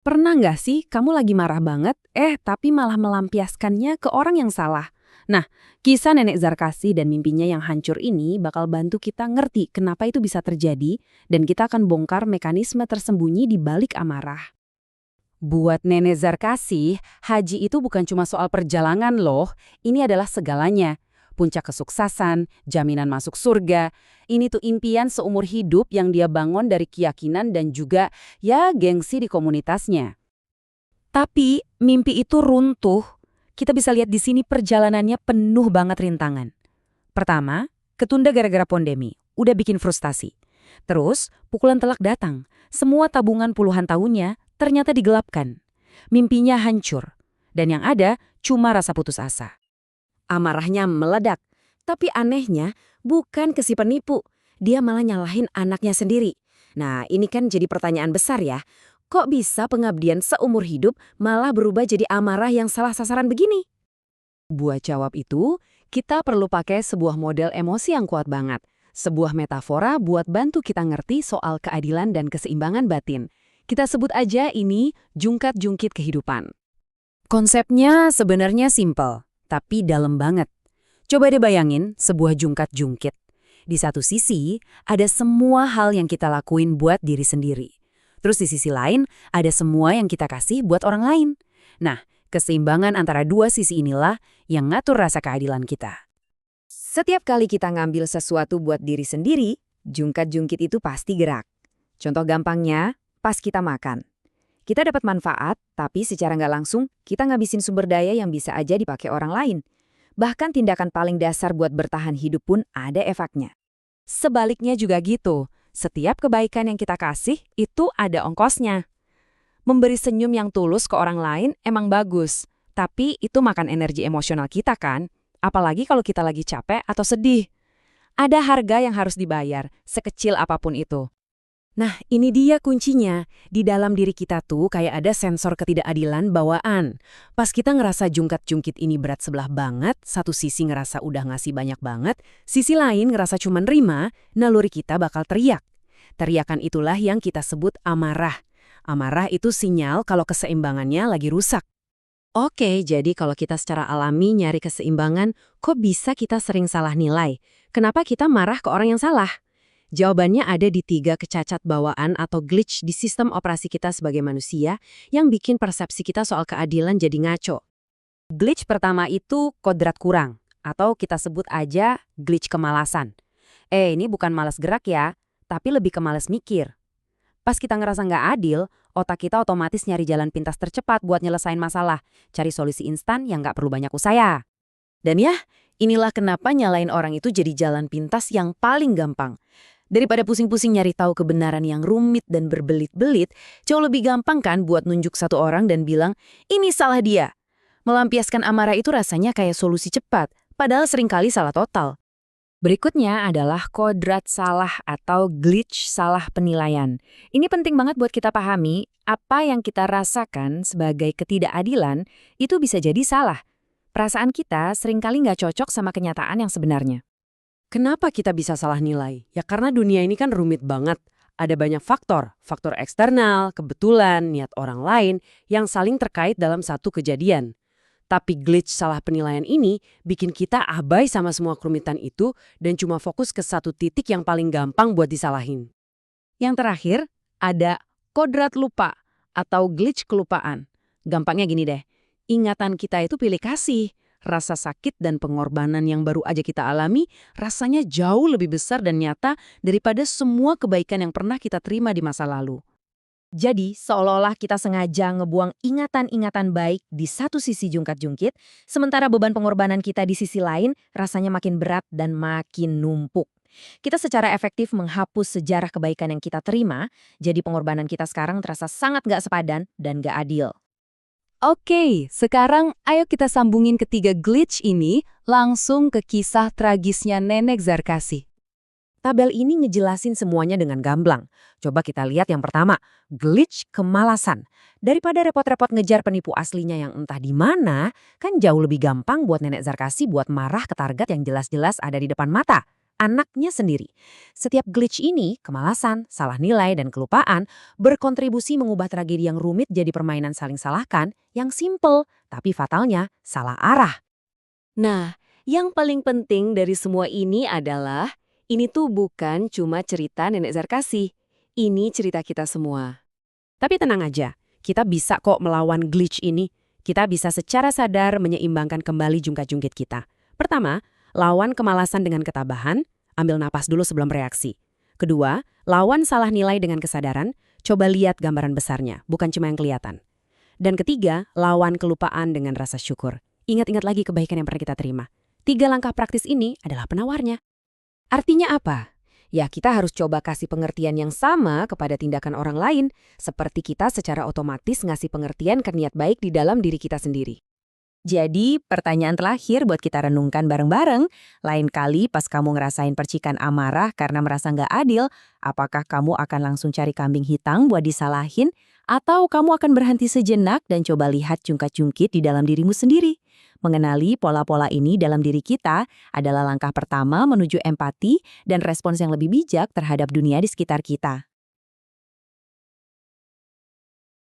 Pernah nggak sih kamu lagi marah banget, tapi malah melampiaskannya ke orang yang salah? Nah, kisah Nenek Zarkasi dan mimpinya yang hancur ini bakal bantu kita ngerti kenapa itu bisa terjadi dan kita akan bongkar mekanisme tersembunyi di balik amarah. Buat Nenek Zarkasi, haji itu bukan cuma soal perjalanan loh, ini adalah segalanya. Puncak kesuksesan, jaminan masuk surga, ini tuh impian seumur hidup yang dia bangun dari keyakinan dan juga gengsi di komunitasnya. Tapi mimpi itu runtuh. Kita bisa lihat di sini perjalanannya penuh banget rintangan. Pertama, ketunda gara-gara pandemi, udah bikin frustasi. Terus, pukulan telak datang. Semua tabungan puluhan tahunnya ternyata digelapkan. Mimpinya hancur. Dan yang ada cuma rasa putus asa. Amarahnya meledak. Tapi anehnya bukan ke si penipu. Dia malah nyalahin anaknya sendiri. Nah, ini kan jadi pertanyaan besar ya. Kok bisa pengabdian seumur hidup malah berubah jadi amarah yang salah sasaran begini? Buat jawab itu, kita perlu pakai sebuah model emosi yang kuat banget. Sebuah metafora buat bantu kita ngerti soal keadilan dan keseimbangan batin. Kita sebut aja ini jungkat-jungkit kehidupan. Konsepnya sebenarnya simpel, tapi dalam banget. Coba deh bayangin sebuah jungkat-jungkit. Di satu sisi, ada semua hal yang kita lakuin buat diri sendiri. Terus di sisi lain, ada semua yang kita kasih buat orang lain. Nah, keseimbangan antara dua sisi inilah yang ngatur rasa keadilan kita. Setiap kali kita ngambil sesuatu buat diri sendiri, jungkat-jungkit itu pasti gerak. Contoh gampangnya, pas kita makan. Kita dapat manfaat, tapi secara nggak langsung, kita ngabisin sumber daya yang bisa aja dipakai orang lain. Bahkan tindakan paling dasar buat bertahan hidup pun ada efeknya. Sebaliknya juga gitu. Setiap kebaikan yang kita kasih, itu ada ongkosnya. Memberi senyum yang tulus ke orang lain emang bagus, tapi itu makan energi emosional kita kan? Apalagi kalau kita lagi capek atau sedih. Ada harga yang harus dibayar, sekecil apapun itu. Nah, ini dia kuncinya. Di dalam diri kita tuh kayak ada sensor ketidakadilan bawaan. Pas kita ngerasa jungkat-jungkit ini berat sebelah banget, satu sisi ngerasa udah ngasih banyak banget, sisi lain ngerasa cuma nerima, naluri kita bakal teriak. Teriakan itulah yang kita sebut amarah. Amarah itu sinyal kalau keseimbangannya lagi rusak. Oke, jadi kalau kita secara alami nyari keseimbangan, kok bisa kita sering salah nilai? Kenapa kita marah ke orang yang salah? Jawabannya ada di 3 kecacat bawaan atau glitch di sistem operasi kita sebagai manusia yang bikin persepsi kita soal keadilan jadi ngaco. Glitch pertama itu kodrat kurang, atau kita sebut aja glitch kemalasan. Ini bukan malas gerak ya, tapi lebih ke malas mikir. Pas kita ngerasa nggak adil, otak kita otomatis nyari jalan pintas tercepat buat nyelesain masalah, cari solusi instan yang nggak perlu banyak usaha. Dan inilah kenapa nyalain orang itu jadi jalan pintas yang paling gampang. Daripada pusing-pusing nyari tahu kebenaran yang rumit dan berbelit-belit, jauh lebih gampang kan buat nunjuk satu orang dan bilang, ini salah dia. Melampiaskan amarah itu rasanya kayak solusi cepat, padahal seringkali salah total. Berikutnya adalah kodrat salah atau glitch salah penilaian. Ini penting banget buat kita pahami, apa yang kita rasakan sebagai ketidakadilan itu bisa jadi salah. Perasaan kita seringkali nggak cocok sama kenyataan yang sebenarnya. Kenapa kita bisa salah nilai? Ya karena dunia ini kan rumit banget. Ada banyak faktor eksternal, kebetulan, niat orang lain yang saling terkait dalam satu kejadian. Tapi glitch salah penilaian ini bikin kita abai sama semua kerumitan itu dan cuma fokus ke satu titik yang paling gampang buat disalahin. Yang terakhir, ada kodrat lupa atau glitch kelupaan. Gampangnya gini deh, ingatan kita itu pilih kasih. Rasa sakit dan pengorbanan yang baru aja kita alami rasanya jauh lebih besar dan nyata daripada semua kebaikan yang pernah kita terima di masa lalu. Jadi, seolah-olah kita sengaja ngebuang ingatan-ingatan baik di satu sisi jungkat-jungkit, sementara beban pengorbanan kita di sisi lain rasanya makin berat dan makin numpuk. Kita secara efektif menghapus sejarah kebaikan yang kita terima, jadi pengorbanan kita sekarang terasa sangat gak sepadan dan gak adil. Oke, sekarang ayo kita sambungin ketiga glitch ini langsung ke kisah tragisnya Nenek Zarkasi. Tabel ini ngejelasin semuanya dengan gamblang. Coba kita lihat yang pertama, glitch kemalasan. Daripada repot-repot ngejar penipu aslinya yang entah di mana, kan jauh lebih gampang buat Nenek Zarkasi buat marah ke target yang jelas-jelas ada di depan mata. anaknya sendiri. Setiap glitch ini, kemalasan, salah nilai, dan kelupaan, berkontribusi mengubah tragedi yang rumit jadi permainan saling salahkan yang simple, tapi fatalnya salah arah. Nah, yang paling penting dari semua ini adalah, ini tuh bukan cuma cerita Nenek Zarkasi. Ini cerita kita semua. Tapi tenang aja, kita bisa kok melawan glitch ini. Kita bisa secara sadar menyeimbangkan kembali jungkat-jungkit kita. Pertama, lawan kemalasan dengan ketabahan, ambil napas dulu sebelum reaksi. Kedua, lawan salah nilai dengan kesadaran, coba lihat gambaran besarnya, bukan cuma yang kelihatan. Dan ketiga, lawan kelupaan dengan rasa syukur. Ingat-ingat lagi kebaikan yang pernah kita terima. 3 langkah praktis ini adalah penawarnya. Artinya apa? Ya, kita harus coba kasih pengertian yang sama kepada tindakan orang lain, seperti kita secara otomatis ngasih pengertian ke niat baik di dalam diri kita sendiri. Jadi, pertanyaan terakhir buat kita renungkan bareng-bareng, lain kali pas kamu ngerasain percikan amarah karena merasa nggak adil, apakah kamu akan langsung cari kambing hitam buat disalahin, atau kamu akan berhenti sejenak dan coba lihat jungkat-jungkit di dalam dirimu sendiri? Mengenali pola-pola ini dalam diri kita adalah langkah pertama menuju empati dan respons yang lebih bijak terhadap dunia di sekitar kita.